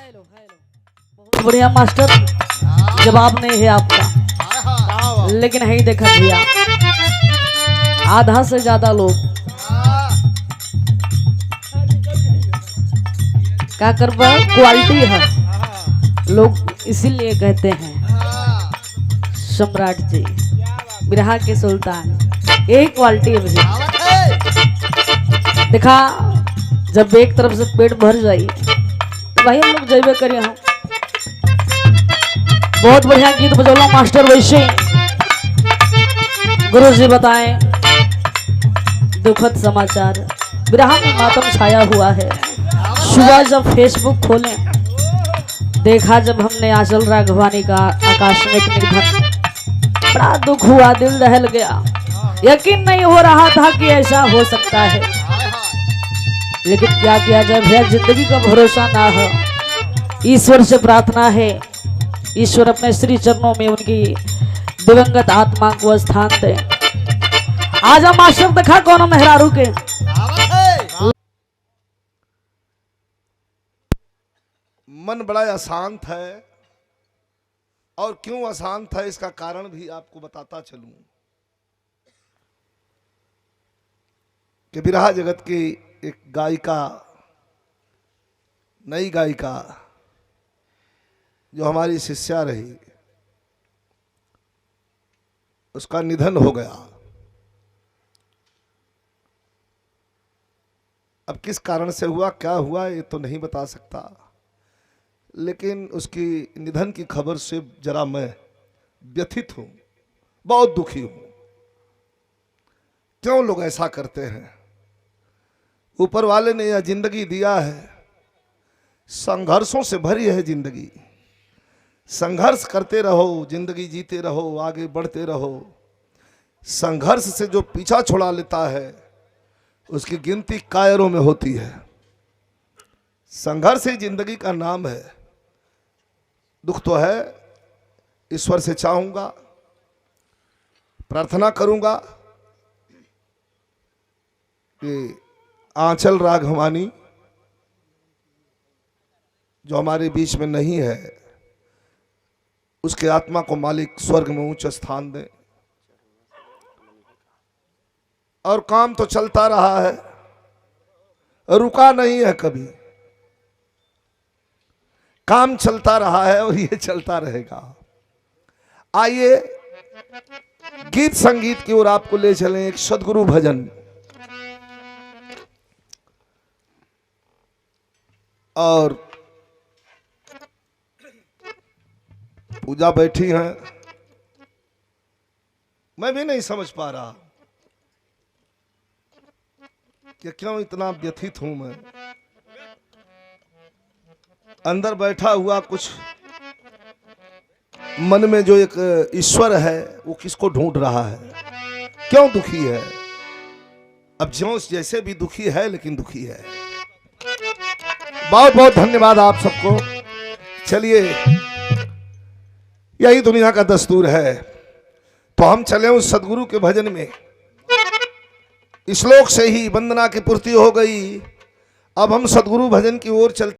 बहुत बढ़िया मास्टर, जवाब नहीं है आपका, लेकिन है ही देखा भैया आधा से ज्यादा लोग क्या करवा क्वालिटी है, लोग इसीलिए कहते हैं सम्राट जी बिरहा के सुल्तान, यही क्वालिटी है भैया। देखा जब एक तरफ से पेट भर जाए तो भाई हम लोग जैबे करिए। हम बहुत बढ़िया गीत बजौला मास्टर, वैसे गुरु जी बताएं दुखद समाचार, बिरहा में मातम छाया हुआ है। सुबह जब फेसबुक खोले देखा जब हमने आंचल राघवानी का आकस्मिक निधन, बड़ा दुख हुआ, दिल दहल गया। यकीन नहीं हो रहा था कि ऐसा हो सकता है, लेकिन क्या किया जाए भैया, जिंदगी का भरोसा ना हो। ईश्वर से प्रार्थना है, ईश्वर अपने श्री चरणों में उनकी दिवंगत आत्मा को स्थान दे। आजा मास्टर देखा कौन मेहरारू के मन बड़ा अशांत है, और क्यों अशांत है इसका कारण भी आपको बताता चलूं कि बिरहा जगत की एक गायिका, नई गायिका जो हमारी शिष्या रही, उसका निधन हो गया। अब किस कारण से हुआ, क्या हुआ, ये तो नहीं बता सकता, लेकिन उसकी निधन की खबर से जरा मैं व्यथित हूं, बहुत दुखी हूं। क्यों लोग ऐसा करते हैं? ऊपर वाले ने यह जिंदगी दिया है, संघर्षों से भरी है जिंदगी। संघर्ष करते रहो, जिंदगी जीते रहो, आगे बढ़ते रहो। संघर्ष से जो पीछा छुड़ा लेता है उसकी गिनती कायरों में होती है। संघर्ष ही जिंदगी का नाम है। दुख तो है, ईश्वर से चाहूंगा, प्रार्थना करूंगा कि आंचल राघवानी जो हमारे बीच में नहीं है, उसके आत्मा को मालिक स्वर्ग में उच्च स्थान दे। और काम तो चलता रहा है, रुका नहीं है कभी, काम चलता रहा है और ये चलता रहेगा। आइए गीत संगीत की ओर आपको ले चलें, एक सदगुरु भजन। और पूजा बैठी हैं, मैं भी नहीं समझ पा रहा कि क्यों इतना व्यथित हूं मैं। अंदर बैठा हुआ कुछ मन में जो एक ईश्वर है वो किसको ढूंढ रहा है, क्यों दुखी है। अब ज्यों जैसे भी दुखी है, लेकिन दुखी है। बहुत बहुत धन्यवाद आप सबको। चलिए, यही दुनिया का दस्तूर है, तो हम चले उस सदगुरु के भजन में। श्लोक से ही वंदना की पूर्ति हो गई। अब हम सदगुरु भजन की ओर चलते